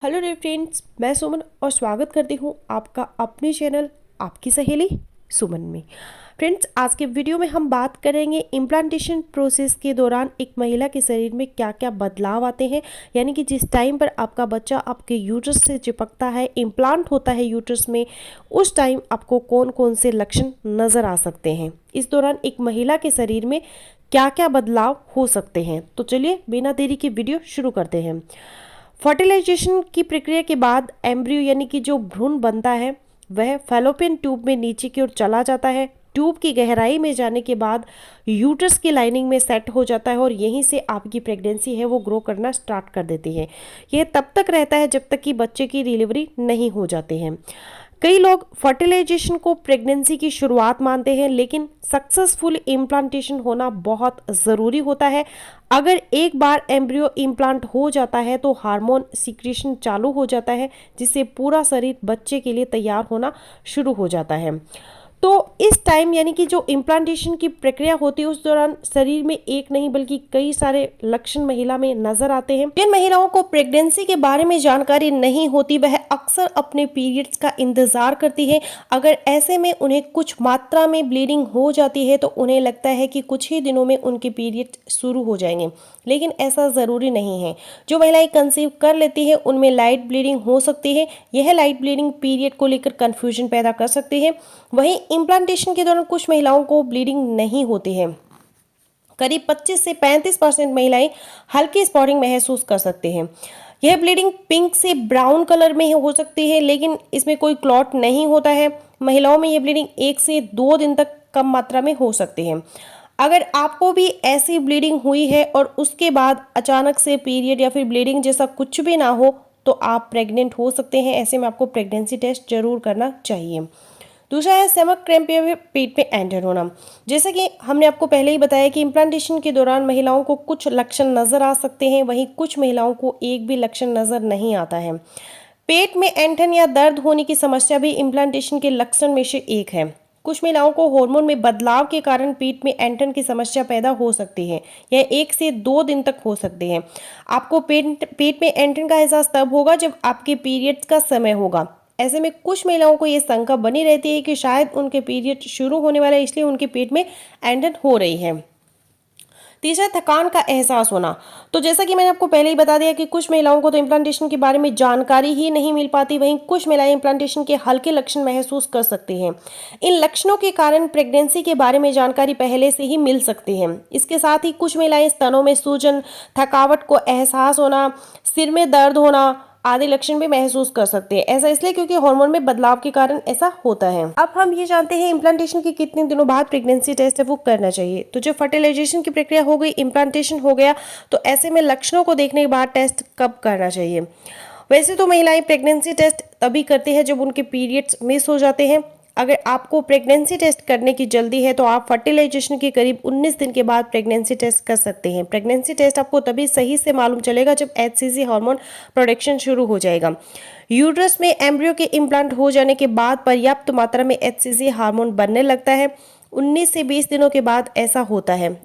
Hello dear friends, मैं सुमन और स्वागत करती हूँ आपका अपने चैनल आपकी सहेली सुमन में। फ्रेंड्स, आज के वीडियो में हम बात करेंगे इम्प्लांटेशन प्रोसेस के दौरान एक महिला के शरीर में क्या क्या बदलाव आते हैं। यानी कि जिस टाइम पर आपका बच्चा आपके यूट्रस से चिपकता है, इम्प्लांट होता है यूट्रस में, उस टाइम आपको कौन कौन से लक्षण नज़र आ सकते हैं। इस दौरान एक महिला के शरीर में क्या क्या बदलाव हो सकते हैं। तो चलिए बिना देरी के वीडियो शुरू करते हैं। फर्टिलाइजेशन की प्रक्रिया के बाद एम्ब्रियो यानी कि जो भ्रूण बनता है वह फैलोपियन ट्यूब में नीचे की ओर चला जाता है। ट्यूब की गहराई में जाने के बाद यूट्रस की लाइनिंग में सेट हो जाता है और यहीं से आपकी प्रेगनेंसी है वो ग्रो करना स्टार्ट कर देती है। यह तब तक रहता है जब तक कि बच्चे की डिलीवरी नहीं हो जाती है। कई लोग फर्टिलाइजेशन को प्रेगनेंसी की शुरुआत मानते हैं, लेकिन सक्सेसफुल इम्प्लांटेशन होना बहुत ज़रूरी होता है। अगर एक बार एम्ब्रियो इम्प्लांट हो जाता है तो हार्मोन सीक्रेशन चालू हो जाता है, जिससे पूरा शरीर बच्चे के लिए तैयार होना शुरू हो जाता है। तो इस टाइम यानी कि जो इम्प्लांटेशन की प्रक्रिया होती है उस दौरान शरीर में एक नहीं बल्कि कई सारे लक्षण महिला में नजर आते हैं। जिन महिलाओं को प्रेगनेंसी के बारे में जानकारी नहीं होती वह अक्सर अपने पीरियड्स का इंतजार करती है। अगर ऐसे में उन्हें कुछ मात्रा में ब्लीडिंग हो जाती है तो उन्हें लगता है कि कुछ ही दिनों में उनके पीरियड शुरू हो जाएंगे, लेकिन ऐसा ज़रूरी नहीं है। जो महिलाएं कंसीव कर लेती है उनमें लाइट ब्लीडिंग हो सकती है। यह लाइट ब्लीडिंग पीरियड को लेकर कंफ्यूजन पैदा कर सकती है। वहीं इम्प्लांटेशन के दौरान कुछ महिलाओं को ब्लीडिंग नहीं होती है। करीब 25 से 35% महिलाएं हल्की स्पॉटिंग महसूस कर सकते हैं। यह ब्लीडिंग पिंक से ब्राउन कलर में हो सकती है, लेकिन इसमें कोई क्लॉट नहीं होता है। महिलाओं में यह ब्लीडिंग 1 से 2 दिन तक कम मात्रा में हो सकती है। अगर आपको भी ऐसी ब्लीडिंग हुई है और उसके बाद अचानक से पीरियड या फिर ब्लीडिंग जैसा कुछ भी ना हो तो आप प्रेग्नेंट हो सकते हैं। ऐसे में आपको प्रेगनेंसी टेस्ट जरूर करना चाहिए। दूसरा है स्टमक क्रैम्प या फिर पेट में एंटर होना। जैसा कि हमने आपको पहले ही बताया कि इम्प्लांटेशन के दौरान महिलाओं को कुछ लक्षण नज़र आ सकते हैं, वहीं कुछ महिलाओं को एक भी लक्षण नज़र नहीं आता है। पेट में ऐंठन या दर्द होने की समस्या भी इम्प्लांटेशन के लक्षण में से एक है। कुछ महिलाओं को हार्मोन में बदलाव के कारण पेट में ऐंठन की समस्या पैदा हो सकती है। यह 1 से 2 दिन तक हो सकती है। आपको पेट में ऐंठन का एहसास तब होगा जब आपके पीरियड्स का समय होगा। ऐसे में कुछ महिलाओं को ये शंका बनी रहती है कि शायद उनके पीरियड शुरू होने वाला है, इसलिए उनके पेट में ऐंठन हो रही है। तीसरा, थकान का एहसास होना। तो जैसा कि मैंने आपको पहले ही बता दिया कि कुछ महिलाओं को तो इम्प्लांटेशन के बारे में जानकारी ही नहीं मिल पाती, वहीं कुछ महिलाएं इम्प्लांटेशन के हल्के लक्षण महसूस कर सकती हैं। इन लक्षणों के कारण प्रेगनेंसी के बारे में जानकारी पहले से ही मिल सकती है। इसके साथ ही कुछ महिलाएं स्तनों में सूजन, थकावट को एहसास होना, सिर में दर्द होना आदि लक्षण भी महसूस कर सकते हैं। ऐसा इसलिए क्योंकि हार्मोन में बदलाव के कारण ऐसा होता है। अब हम ये जानते हैं इम्प्लांटेशन के कितने दिनों बाद प्रेगनेंसी टेस्ट है वो करना चाहिए। तो जो फर्टिलाइजेशन की प्रक्रिया हो गई, इम्प्लांटेशन हो गया, तो ऐसे में लक्षणों को देखने के बाद टेस्ट कब करना चाहिए। वैसे तो महिलाएं प्रेगनेंसी टेस्ट तभी करती है जब उनके पीरियड्स मिस हो जाते हैं। अगर आपको प्रेगनेंसी टेस्ट करने की जल्दी है तो आप फर्टिलाइजेशन के करीब 19 दिन के बाद प्रेगनेंसी टेस्ट कर सकते हैं। प्रेगनेंसी टेस्ट आपको तभी सही से मालूम चलेगा जब एचसीजी हार्मोन प्रोडक्शन शुरू हो जाएगा। यूट्रस में एम्ब्रियो के इम्प्लांट हो जाने के बाद पर्याप्त मात्रा में एचसीजी हार्मोन बनने लगता है। 19 से 20 दिनों के बाद ऐसा होता है।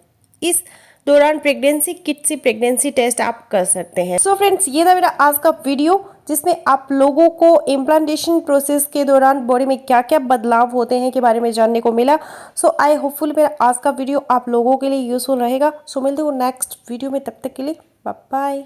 इस दौरान प्रेगनेंसी किट से प्रेगनेंसी टेस्ट आप कर सकते हैं। सो फ्रेंड्स, ये था मेरा आज का वीडियो जिसमें आप लोगों को इम्प्लांटेशन प्रोसेस के दौरान बॉडी में क्या क्या बदलाव होते हैं के बारे में जानने को मिला। सो आई होपफुल मेरा आज का वीडियो आप लोगों के लिए यूजफुल रहेगा। सो मिलते हैं नेक्स्ट वीडियो में, तब तक के लिए बाय बाय।